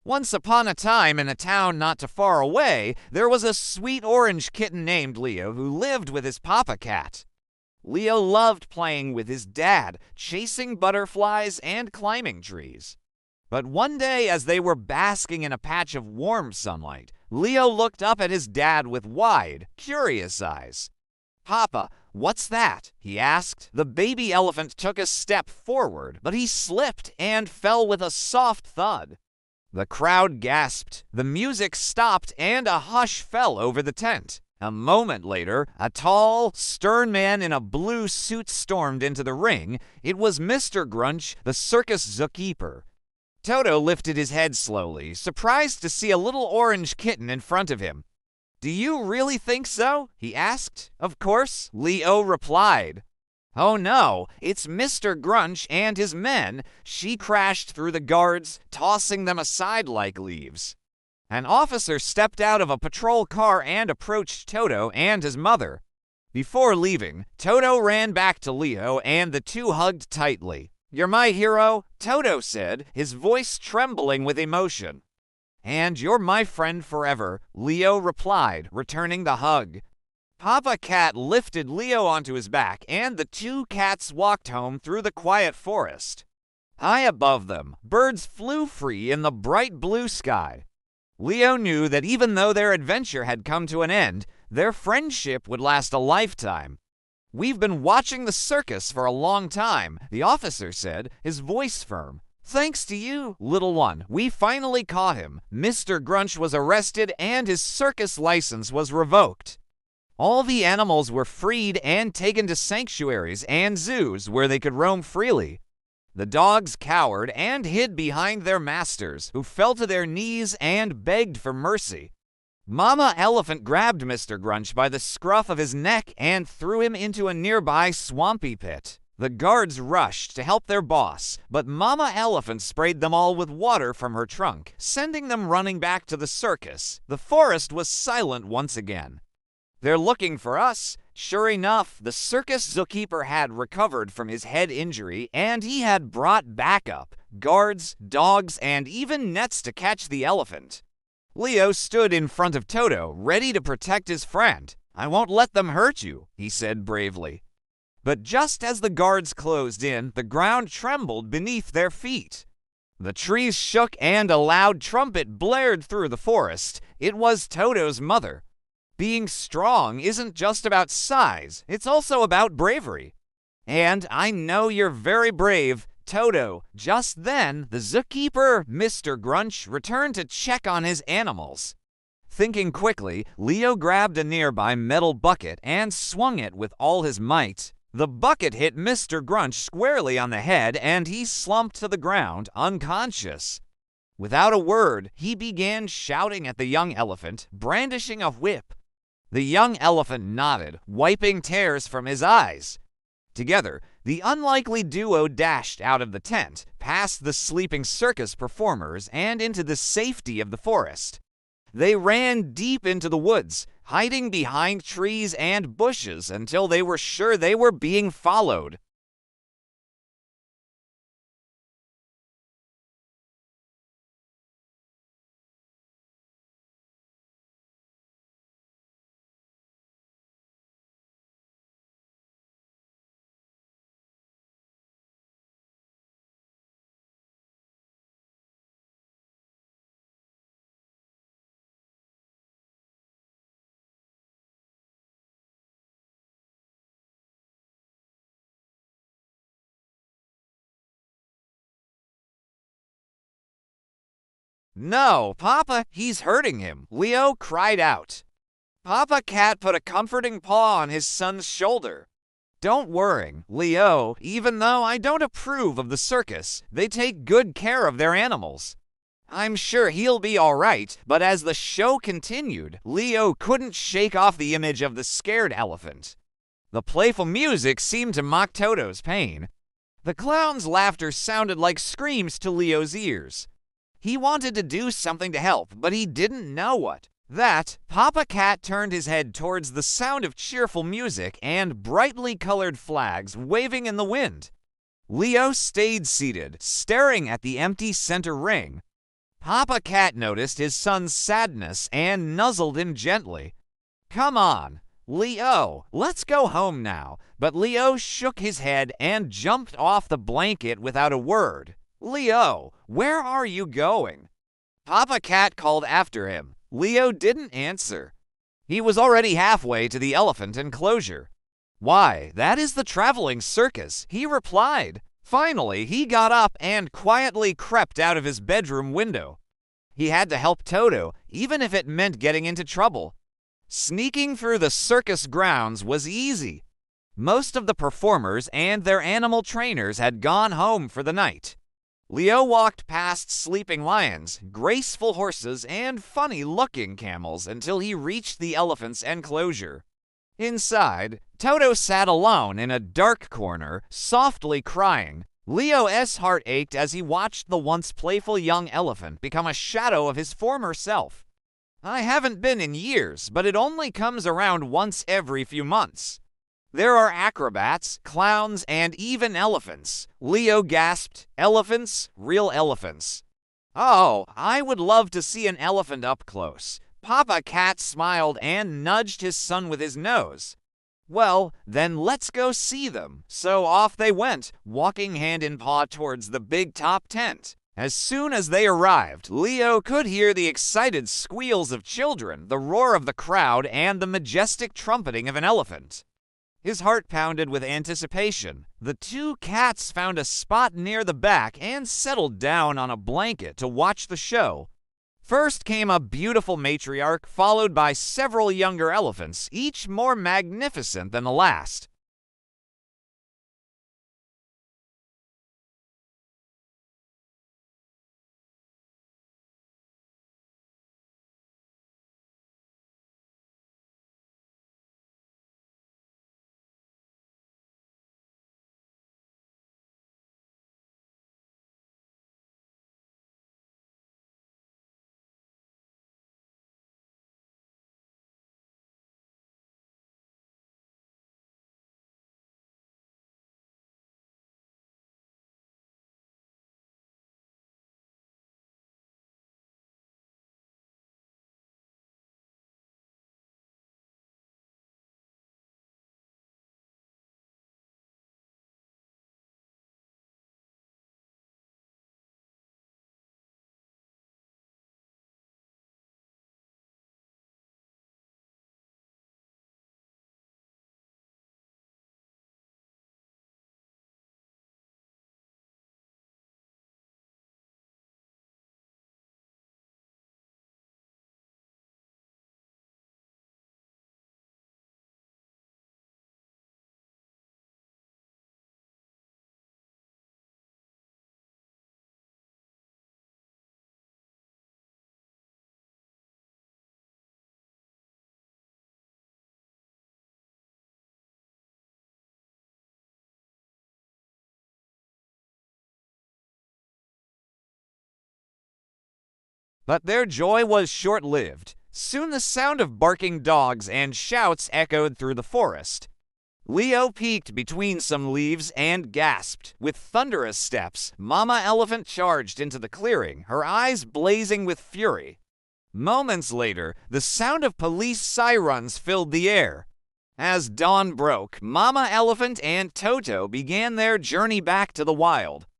Once upon a time, in a town not too far away, there was a sweet orange kitten named Leo who lived with his papa cat. Leo loved playing with his dad, chasing butterflies and climbing trees. But one day, as they were basking in a patch of warm sunlight, Leo looked up at his dad with wide, curious eyes. "Papa, what's that?" he asked. The baby elephant took a step forward, but he slipped and fell with a soft thud. The crowd gasped, the music stopped, and a hush fell over the tent. A moment later, a tall, stern man in a blue suit stormed into the ring. It was Mr. Grunch, the circus zookeeper. Toto lifted his head slowly, surprised to see a little orange kitten in front of him. "Do you really think so?" he asked. "Of course," Leo replied. "Oh no, it's Mr. Grunch and his men." She crashed through the guards, tossing them aside like leaves. An officer stepped out of a patrol car and approached Toto and his mother. Before leaving, Toto ran back to Leo and the two hugged tightly. "You're my hero," Toto said, his voice trembling with emotion. "And you're my friend forever," Leo replied, returning the hug. Papa Cat lifted Leo onto his back, and the two cats walked home through the quiet forest. High above them, birds flew free in the bright blue sky. Leo knew that even though their adventure had come to an end, their friendship would last a lifetime. "We've been watching the circus for a long time," the officer said, his voice firm. "Thanks to you, little one, we finally caught him. Mr. Grunch was arrested and his circus license was revoked. All the animals were freed and taken to sanctuaries and zoos where they could roam freely. The dogs cowered and hid behind their masters, who fell to their knees and begged for mercy. Mama Elephant grabbed Mr. Grunch by the scruff of his neck and threw him into a nearby swampy pit. The guards rushed to help their boss, but Mama Elephant sprayed them all with water from her trunk, sending them running back to the circus. The forest was silent once again. "They're looking for us." Sure enough, the circus zookeeper had recovered from his head injury, and he had brought backup, guards, dogs, and even nets to catch the elephant. Leo stood in front of Toto, ready to protect his friend. "I won't let them hurt you," he said bravely. But just as the guards closed in, the ground trembled beneath their feet. The trees shook and a loud trumpet blared through the forest. It was Toto's mother. Being strong isn't just about size, it's also about bravery. "And I know you're very brave, Toto." Just then, the zookeeper, Mr. Grunch, returned to check on his animals. Thinking quickly, Leo grabbed a nearby metal bucket and swung it with all his might. The bucket hit Mr. Grunch squarely on the head, and he slumped to the ground, unconscious. Without a word, he began shouting at the young elephant, brandishing a whip. The young elephant nodded, wiping tears from his eyes. Together, the unlikely duo dashed out of the tent, past the sleeping circus performers, and into the safety of the forest. They ran deep into the woods, hiding behind trees and bushes until they were sure they were being followed. "No, Papa, he's hurting him," Leo cried out. Papa Cat put a comforting paw on his son's shoulder. "Don't worry, Leo, even though I don't approve of the circus, they take good care of their animals. I'm sure he'll be all right." But as the show continued, Leo couldn't shake off the image of the scared elephant. The playful music seemed to mock Toto's pain. The clown's laughter sounded like screams to Leo's ears. He wanted to do something to help, but he didn't know what. Papa Cat turned his head towards the sound of cheerful music and brightly colored flags waving in the wind. Leo stayed seated, staring at the empty center ring. Papa Cat noticed his son's sadness and nuzzled him gently. "Come on, Leo, let's go home now." But Leo shook his head and jumped off the blanket without a word. "Leo, where are you going?" Papa Cat called after him. Leo didn't answer. He was already halfway to the elephant enclosure. "Why, that is the traveling circus," he replied. Finally, he got up and quietly crept out of his bedroom window. He had to help Toto, even if it meant getting into trouble. Sneaking through the circus grounds was easy. Most of the performers and their animal trainers had gone home for the night. Leo walked past sleeping lions, graceful horses, and funny-looking camels until he reached the elephant's enclosure. Inside, Toto sat alone in a dark corner, softly crying. Leo's heart ached as he watched the once playful young elephant become a shadow of his former self. "I haven't been in years, but it only comes around once every few months. There are acrobats, clowns, and even elephants." Leo gasped. "Elephants? Real elephants." "Oh, I would love to see an elephant up close." Papa Cat smiled and nudged his son with his nose. "Well, then let's go see them." So off they went, walking hand in paw towards the big top tent. As soon as they arrived, Leo could hear the excited squeals of children, the roar of the crowd, and the majestic trumpeting of an elephant. His heart pounded with anticipation. The two cats found a spot near the back and settled down on a blanket to watch the show. First came a beautiful matriarch, followed by several younger elephants, each more magnificent than the last. But their joy was short-lived. Soon the sound of barking dogs and shouts echoed through the forest. Leo peeked between some leaves and gasped. With thunderous steps, Mama Elephant charged into the clearing, her eyes blazing with fury. Moments later, the sound of police sirens filled the air. As dawn broke, Mama Elephant and Toto began their journey back to the wild.